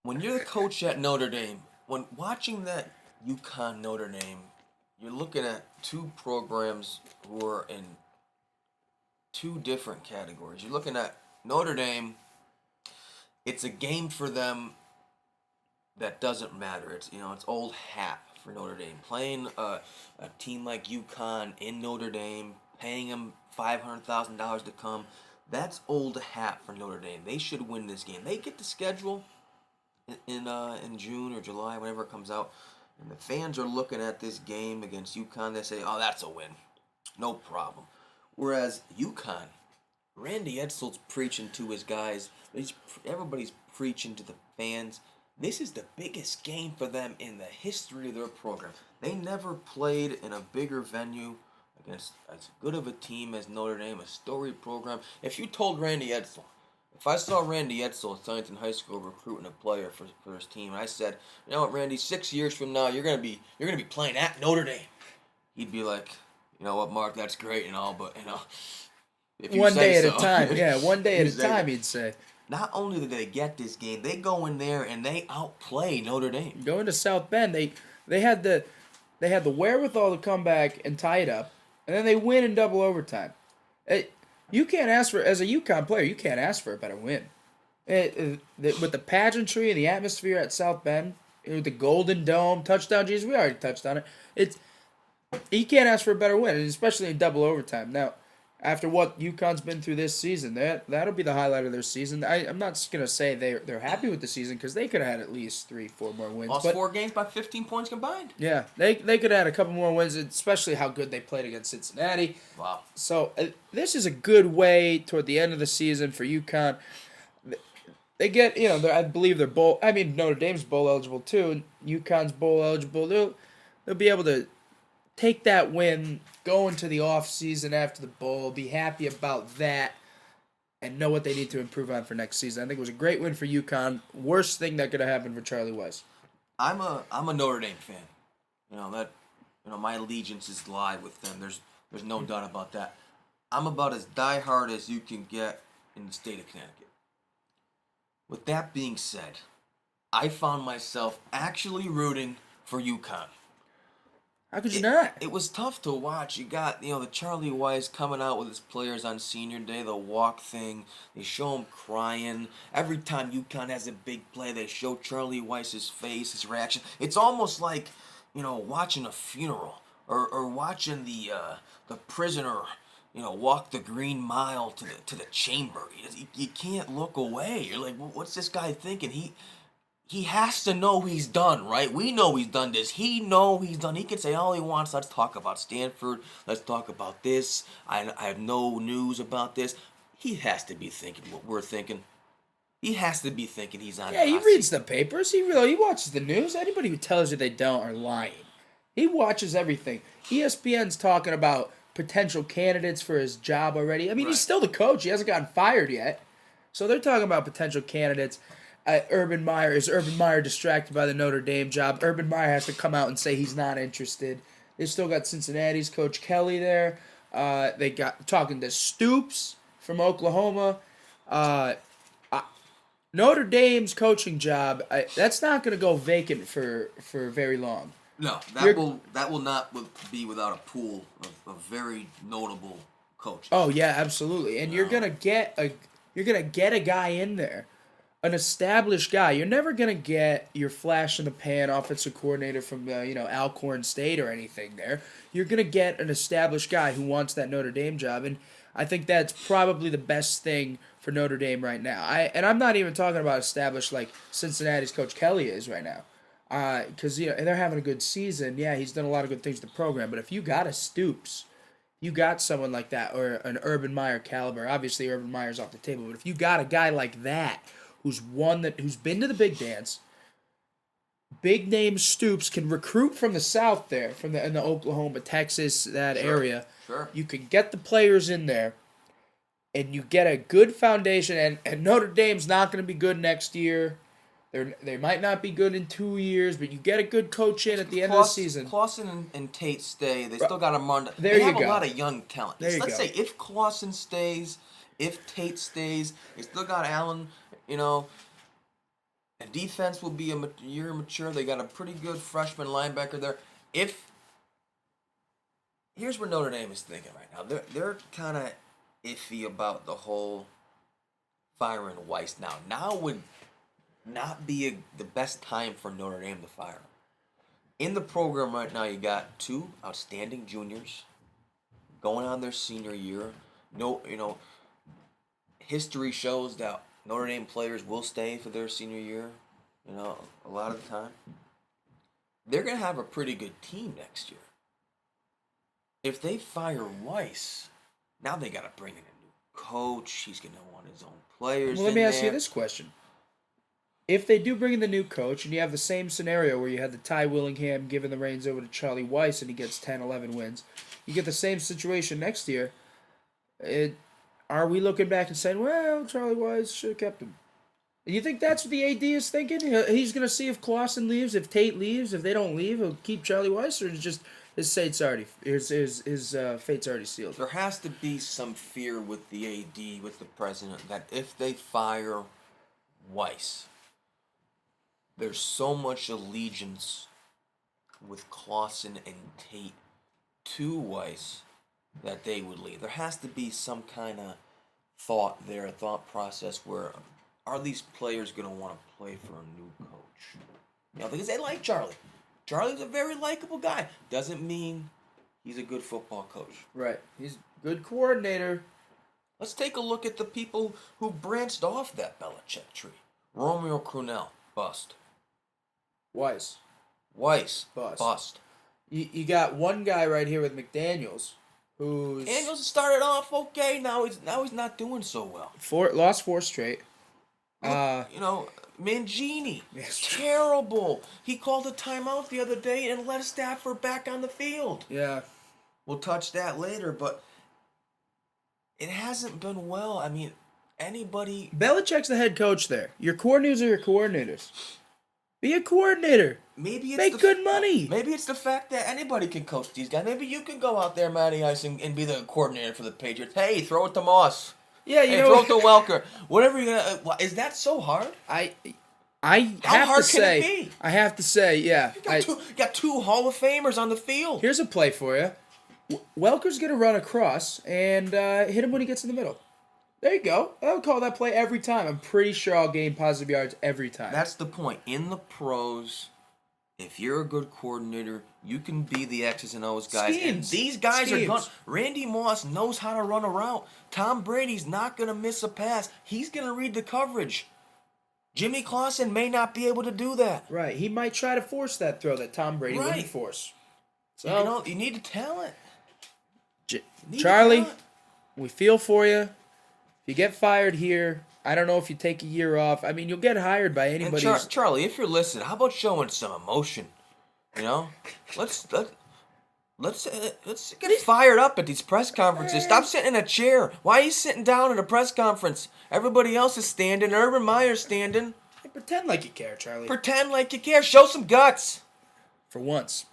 When you're the coach at Notre Dame, when watching that UConn Notre Dame, you're looking at two programs who are in two different categories. You're looking at Notre Dame, it's a game for them that doesn't matter. It's old hat for Notre Dame. Playing a team like UConn in Notre Dame, paying them $500,000 to come, that's old hat for Notre Dame. They should win this game. They get the schedule in June or July, whenever it comes out, and the fans are looking at this game against UConn. They say, "Oh, that's a win, no problem." Whereas UConn, Randy Edsall's preaching to his guys. Everybody's preaching to the fans. This is the biggest game for them in the history of their program. They never played in a bigger venue against as good of a team as Notre Dame, a storied program. If you told Randy Edsall, if I saw Randy Edsall at Huntington High School recruiting a player for his team, and I said, "You know what, Randy? 6 years from now, you're gonna be playing at Notre Dame," he'd be like, "You know what, Mark? That's great and all, but if you One say day at so." a time. Yeah, one day You at a say time, that. he'd say. Not only did they get this game, they go in there and they outplay Notre Dame. Going to South Bend, they had the they had the wherewithal to come back and tie it up, and then they win in double overtime. You can't ask for, as a UConn player, you can't ask for a better win. With the pageantry and the atmosphere at South Bend, with the Golden Dome, touchdown, Jesus, we already touched on it. You can't ask for a better win, and especially in double overtime. Now, after what UConn's been through this season, that'll be the highlight of their season. I'm not just gonna say they're happy with the season because they could have had at least 3, 4 more wins. Lost But 4 games by 15 points combined. yeah, they could have had a couple more wins, especially how good they played against Cincinnati. Wow. So this is a good way toward the end of the season for UConn. They get, I believe they're bowl. I mean, Notre Dame's bowl eligible too, and UConn's bowl eligible. They'll be able to take that win, go into the off season after the bowl, be happy about that, and know what they need to improve on for next season. I think it was a great win for UConn. Worst thing that could have happened for Charlie Weis. I'm a Notre Dame fan. My allegiance is live with them. There's no doubt about that. I'm about as diehard as you can get in the state of Connecticut. With that being said, I found myself actually rooting for UConn. How could you It, not? it was tough to watch. You got, the Charlie Weis coming out with his players on senior day, the walk thing. They show him crying. Every time UConn has a big play, they show Charlie Weis's face, his reaction. It's almost like, watching a funeral or watching the prisoner, walk the green mile to the chamber. You can't look away. You're like, well, what's this guy thinking? He has to know he's done, right? We know he's done this. He know he's done. He can say all he wants. Let's talk about Stanford. Let's talk about this. I have no news about this. He has to be thinking what we're thinking. He has to be thinking he's on Yeah, the he hot reads seat. the papers. He watches the news. Anybody who tells you they don't are lying. He watches everything. ESPN's talking about potential candidates for his job already. I mean, he's Right. still the coach. He hasn't gotten fired yet. So they're talking about potential candidates. Urban Meyer, is Urban Meyer distracted by the Notre Dame job? Urban Meyer has to come out and say he's not interested. They still got Cincinnati's Coach Kelly there. They got talking to Stoops from Oklahoma. Uh, Notre Dame's coaching job, that's not going to go vacant for very long. No, You're- that will not be without a pool of very notable coaches. Oh yeah, absolutely. And you're gonna get a guy in there, an established guy. You're never gonna get your flash in the pan offensive coordinator from Alcorn State or anything there. You're gonna get an established guy who wants that Notre Dame job, and I think that's probably the best thing for Notre Dame right now. I'm not even talking about established like Cincinnati's Coach Kelly is right now. Because they're having a good season. Yeah, he's done a lot of good things to the program. But if you got a Stoops, you got someone like that, or an Urban Meyer caliber. Obviously, Urban Meyer's off the table. But if you got a guy like that, who's been to the big dance, big name Stoops can recruit from the South there, in the Oklahoma, Texas, that area. Sure. You can get the players in there, and you get a good foundation. And Notre Dame's not going to be good next year. They might not be good in 2 years, but you get a good coach in at the end of the season. Clausen and Tate stay. They still got them run. There They you have a go. lot of young talent. There you Let's go. say if Clausen stays, if Tate stays, they still got Allen. And defense will be a year mature. They got a pretty good freshman linebacker there. Here's where Notre Dame is thinking right now. They're kind of iffy about the whole firing Weiss now. Now would not be the best time for Notre Dame to fire him. In the program right now, you got two outstanding juniors going on their senior year. History shows that Notre Dame players will stay for their senior year, a lot of the time. They're going to have a pretty good team next year. If they fire Weiss, now they got to bring in a new coach. He's going to want his own players. Well, let me ask you this question. If they do bring in the new coach and you have the same scenario where you had the Ty Willingham giving the reins over to Charlie Weis and he gets 10, 11 wins, you get the same situation next year. Are we looking back and saying, well, Charlie Weis should have kept him? And you think that's what the AD is thinking? He's going to see if Clawson leaves, if Tate leaves. If they don't leave, he'll keep Charlie Weis, or is it just his fate's already sealed? There has to be some fear with the AD, with the president, that if they fire Weiss, there's so much allegiance with Clawson and Tate to Weiss that they would leave. There has to be some kind of thought process where, are these players going to want to play for a new coach? Because they like Charlie. Charlie's a very likable guy. Doesn't mean he's a good football coach. Right. He's a good coordinator. Let's take a look at the people who branched off that Belichick tree. Romeo Crennel, bust. Weiss, bust. You got one guy right here with McDaniels, who's Daniels started off okay. Now he's not doing so well. Lost 4 straight. Mangini, terrible. He called a timeout the other day and let Stafford back on the field. Yeah, we'll touch that later, but it hasn't been well. I mean, anybody. Belichick's the head coach there. Your coordinators are your coordinators. Be a coordinator. Maybe it's make good money. Maybe it's the fact that anybody can coach these guys. Maybe you can go out there, Matty Ice, and be the coordinator for the Patriots. Hey, throw it to Moss. Yeah, throw it to Welker. Whatever you're gonna. Is that so hard? I How have hard to can say. it be? I have to say, yeah. You got two Hall of Famers on the field. Here's a play for you. Welker's gonna run across and hit him when he gets in the middle. There you go. I'll call that play every time. I'm pretty sure I'll gain positive yards every time. That's the point. In the pros, if you're a good coordinator, you can be the X's and O's guys. Schemes. And these guys are going. Schemes. Randy Moss knows how to run a route. Tom Brady's not going to miss a pass. He's going to read the coverage. Jimmy Clausen may not be able to do that. Right. He might try to force that throw that Tom Brady wouldn't force. So you need the talent. Charlie, we feel for you. If you get fired here, I don't know if you take a year off. I mean, you'll get hired by anybody. Charlie, if you're listening, how about showing some emotion? Let's get fired up at these press conferences. Stop sitting in a chair. Why are you sitting down at a press conference? Everybody else is standing. Urban Meyer's standing. Hey, pretend like you care, Charlie. Pretend like you care. Show some guts. For once.